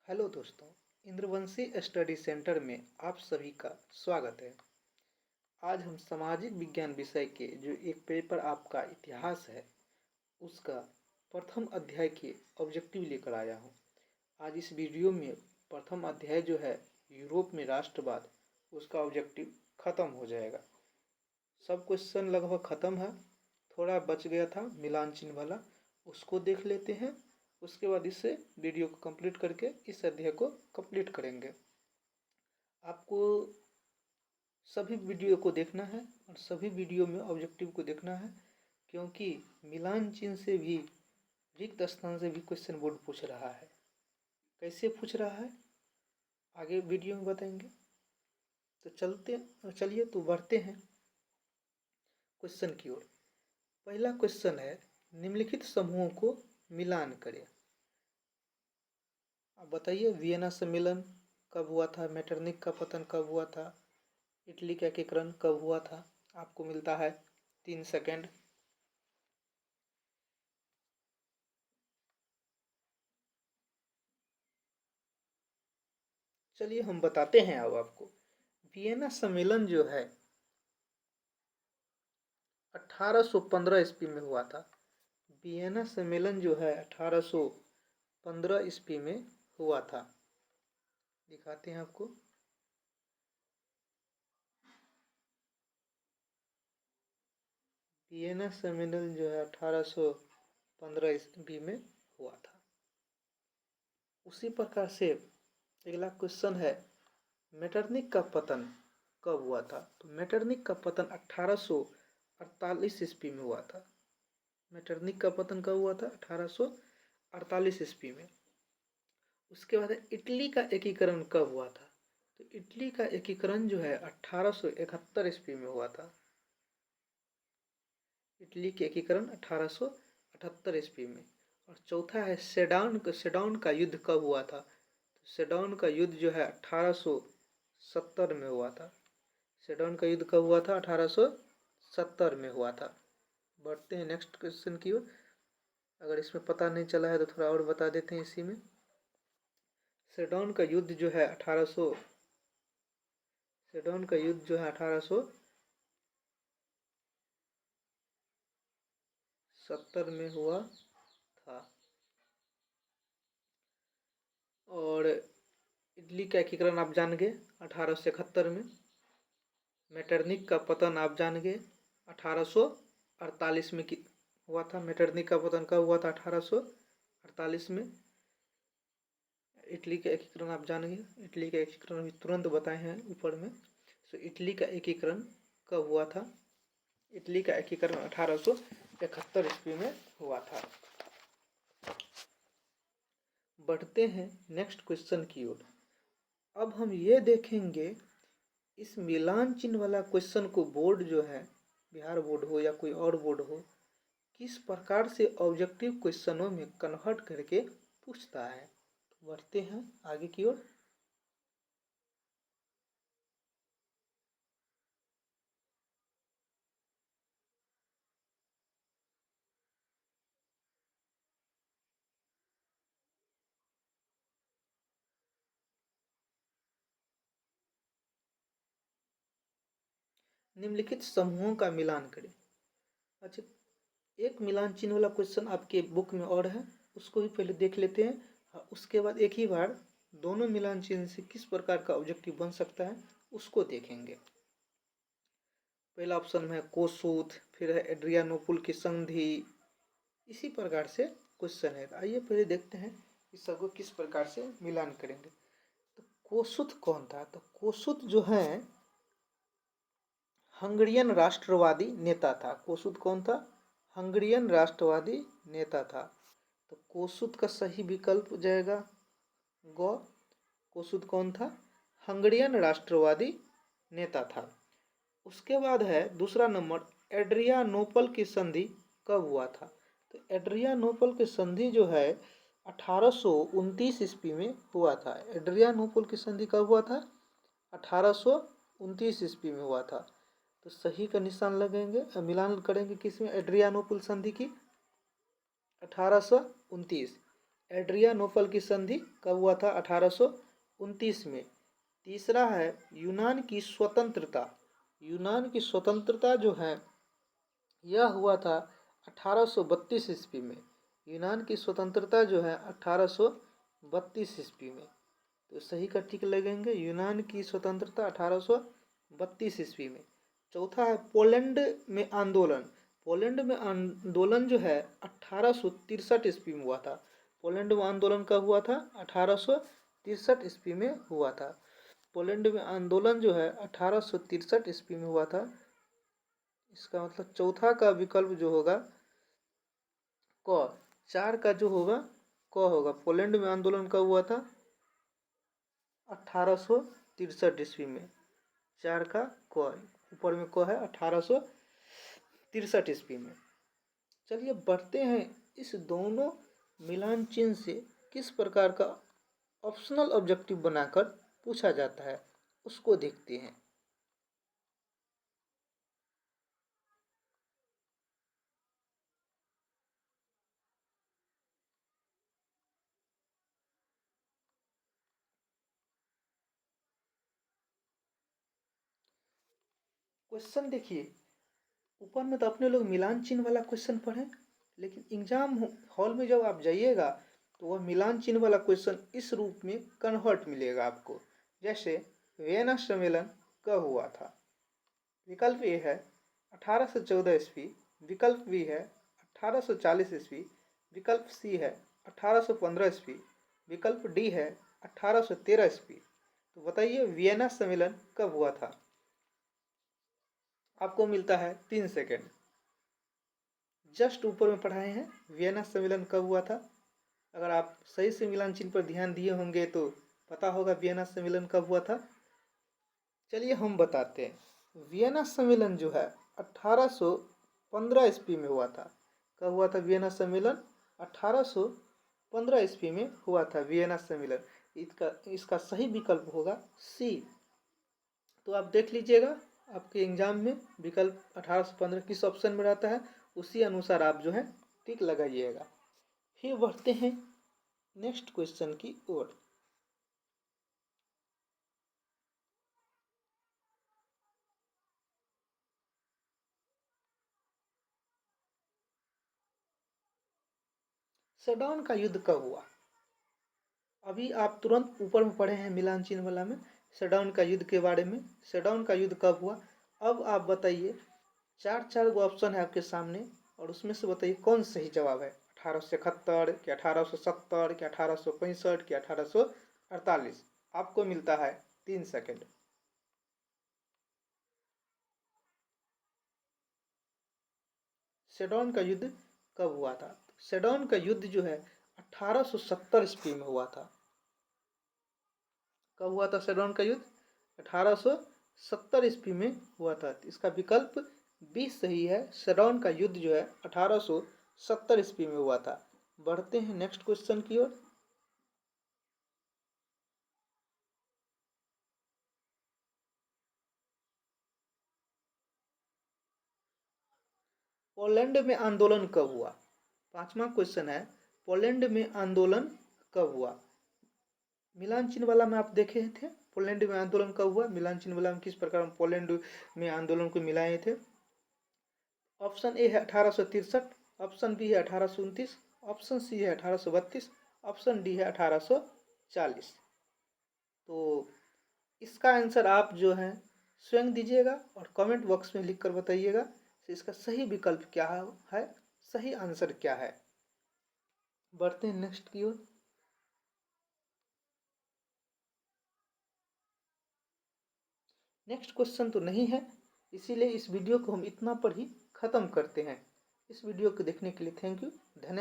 Hello दोस्तों, इंद्रवंशी study centre में आप सभी का स्वागत है। आज हम सामाजिक विज्ञान विषय के जो एक पेपर आपका इतिहास है उसका प्रथम अध्याय के ऑब्जेक्टिव लेकर आया हूँ। आज इस वीडियो में प्रथम अध्याय जो है यूरोप में राष्ट्रवाद, उसका ऑब्जेक्टिव ख़त्म हो जाएगा। सब क्वेश्चन लगभग ख़त्म है, थोड़ा बच गया था मिलान चिन्ह वाला, उसको देख लेते हैं। उसके बाद इससे वीडियो को कंप्लीट करके इस अध्याय को कंप्लीट करेंगे। आपको सभी वीडियो को देखना है और सभी वीडियो में ऑब्जेक्टिव को देखना है, क्योंकि मिलान चिन्ह से भी रिक्त स्थान से भी क्वेश्चन बोर्ड पूछ रहा है। कैसे पूछ रहा है आगे वीडियो में बताएंगे। तो चलिए बढ़ते हैं क्वेश्चन की ओर। पहला क्वेश्चन है, निम्नलिखित समूहों को मिलान करें। अब बताइए, वियना सम्मेलन कब हुआ था, मेटरनिक का पतन कब हुआ था, इटली का एकीकरण कब हुआ था। आपको मिलता है 3 सेकेंड। चलिए हम बताते हैं अब आपको। वियना सम्मेलन जो है 1815 ईस्वी में हुआ था। वियना सम्मेलन जो है 1815 ईस्वी में हुआ था। दिखाते हैं आपको। वियना सम्मेलन जो है 1815 ईस्वी में हुआ था। उसी प्रकार से अगला क्वेश्चन है, मेटरनिक का पतन कब हुआ था। तो मेटरनिक का पतन 1848 ईस्वी में हुआ था। मेटरनिक का पतन कब हुआ था? 1848 ईस्वी में। उसके बाद इटली का एकीकरण कब हुआ था? तो इटली का एकीकरण जो है 1871 ईस्वी में हुआ था। इटली के एकीकरण 1878 ईस्वी में। और चौथा है, सेडान का युद्ध कब हुआ था? तो सेडान का युद्ध जो है 1870 में हुआ था। सेडान का युद्ध कब हुआ था? 1870 में हुआ था। बढ़ते हैं नेक्स्ट क्वेश्चन की ओर। अगर इसमें पता नहीं चला है तो थोड़ा और बता देते हैं इसी में। सेडान का युद्ध जो है 1870 में हुआ था। और इटली का एकीकरण आप जान गए 1871 में। मेटरनिक का पतन आप जान गए 1848 में हुआ था। मेटरनिक का पतन कब हुआ था? 1848 में। इटली का एकीकरण आप जान गए। इटली का एकीकरण अभी तुरंत बताए हैं ऊपर में। सो इटली का एकीकरण कब हुआ था? इटली का एकीकरण 1871 ईस्वी में हुआ था। बढ़ते हैं नेक्स्ट क्वेश्चन की ओर। अब हम ये देखेंगे, इस मिलान चिन्ह वाला क्वेश्चन को बोर्ड जो है, बिहार बोर्ड हो या कोई और बोर्ड हो, किस प्रकार से ऑब्जेक्टिव क्वेश्चनों में कन्वर्ट करके पूछता है। बढ़ते हैं आगे की ओर। निम्नलिखित समूहों का मिलान करें। अच्छा, एक मिलान चिन्ह वाला क्वेश्चन आपके बुक में और है, उसको भी पहले देख लेते हैं। उसके बाद एक ही बार दोनों मिलान चिन्ह से किस प्रकार का ऑब्जेक्टिव बन सकता है उसको देखेंगे। पहला ऑप्शन में है कोसूथ, फिर है एड्रियानोपुल की संधि। इसी प्रकार से क्वेश्चन है। आइए पहले देखते हैं इस सबको किस प्रकार से मिलान करेंगे। तो कोसूथ कौन था? तो कोसूथ जो है हंगरियन राष्ट्रवादी नेता था। कोसूथ कौन था? हंगरियन राष्ट्रवादी नेता था। तो कोसूथ का सही विकल्प हो जाएगा गौ। कोसूथ कौन था? हंगरियन राष्ट्रवादी नेता था। उसके बाद है दूसरा नंबर, एड्रियानोपल की संधि कब हुआ था? तो एड्रियानोपल की संधि जो है 1829 ईस्वी में हुआ था। एड्रियानोपल की संधि कब हुआ था? 1829 ईस्वी में हुआ था। तो सही का निशान लगेंगे, मिलान करेंगे किसमें? एड्रियानोपल संधि की 1829। एड्रियानोपल की संधि कब हुआ था? 1829 में। तीसरा है यूनान की स्वतंत्रता। यूनान की स्वतंत्रता जो है यह हुआ था 1832 ईस्वी में। यूनान की स्वतंत्रता जो है 1832 ईस्वी में। तो सही का टिक लगेंगे, यूनान की स्वतंत्रता 1832 ईस्वी में। चौथा है पोलैंड में आंदोलन। पोलैंड में आंदोलन जो है 1863 ईस्वी में हुआ था। पोलैंड में आंदोलन कब हुआ था? 1863 ईस्वी में हुआ था। पोलैंड में आंदोलन जो है 1863 ईस्वी में हुआ था। इसका मतलब चौथा का विकल्प जो होगा क। 4 का जो होगा क होगा। पोलैंड में आंदोलन कब हुआ था? 1863 ईस्वी में। 4 का क, ऊपर में क है 1863 ईस्वी में। चलिए बढ़ते हैं, इस दोनों मिलान चिन्ह से किस प्रकार का ऑप्शनल ऑब्जेक्टिव बनाकर पूछा जाता है उसको देखते हैं। क्वेश्चन देखिए, ऊपर में तो अपने लोग मिलान चिन्ह वाला क्वेश्चन पढ़े, लेकिन एग्जाम हॉल में जब आप जाइएगा तो वह मिलान चिन्ह वाला क्वेश्चन इस रूप में कन्वर्ट मिलेगा आपको। जैसे वियना सम्मेलन कब हुआ था? विकल्प ए है 1814 ईस्वी, विकल्प बी है 1840 ईस्वी, विकल्प सी है 1815 ईस्वी, विकल्प डी है 1813 ईस्वी। तो बताइए वियना सम्मेलन कब हुआ था? आपको मिलता है 3 सेकेंड। जस्ट ऊपर में पढ़ाए हैं वियना सम्मेलन कब हुआ था। अगर आप सही से मिलान चिन्ह पर ध्यान दिए होंगे तो पता होगा वियना सम्मेलन कब हुआ था। चलिए हम बताते हैं। वियना सम्मेलन जो है 1815 ईस्वी में हुआ था। कब हुआ था वियना सम्मेलन? 1815 ईस्वी में हुआ था वियना सम्मेलन। इसका सही विकल्प होगा सी। तो आप देख लीजिएगा आपके एग्जाम में विकल्प 1815 किस ऑप्शन में रहता है, उसी अनुसार आप जो है टिक लगाइएगा। फिर बढ़ते हैं नेक्स्ट क्वेश्चन की ओर। सेडौन का युद्ध कब हुआ? अभी आप तुरंत ऊपर में पढ़े हैं मिलान चिन्ह वाला में सेडौन का युद्ध के बारे में। सेडौन का युद्ध कब हुआ? अब आप बताइए, चार गो ऑप्शन है आपके सामने और उसमें से बताइए कौन सही जवाब है। 1871 कि 1870 कि 1865 कि 1848। आपको मिलता है 3 सेकेंड। सेडौन का युद्ध कब हुआ था? सेडौन का युद्ध जो है 1870 ईस्वी में हुआ था। कब हुआ था सेडौन का युद्ध? 1870 ईस्वी में हुआ था। इसका विकल्प बी सही है। सेडौन का युद्ध जो है 1870 ईस्वी में हुआ था। बढ़ते हैं नेक्स्ट क्वेश्चन की ओर। पोलैंड में आंदोलन कब हुआ? 5वां क्वेश्चन है पोलैंड में आंदोलन कब हुआ? मिलान चिन्ह वाला में आप देखे थे पोलैंड में आंदोलन कब हुआ। मिलान चिन्ह वाला में किस प्रकार हम पोलैंड में आंदोलन को मिलाए थे। ऑप्शन ए है 1863, ऑप्शन बी है 1829, ऑप्शन सी है 1832, ऑप्शन डी है 1840। तो इसका आंसर आप जो है स्वयं दीजिएगा और कमेंट बॉक्स में लिख कर बताइएगा कि इसका सही विकल्प क्या है, सही आंसर क्या है। बढ़ते हैं नेक्स्ट की ओर। नेक्स्ट क्वेश्चन तो नहीं है, इसीलिए इस वीडियो को हम इतना पर ही ख़त्म करते हैं। इस वीडियो को देखने के लिए थैंक यू, धन्यवाद।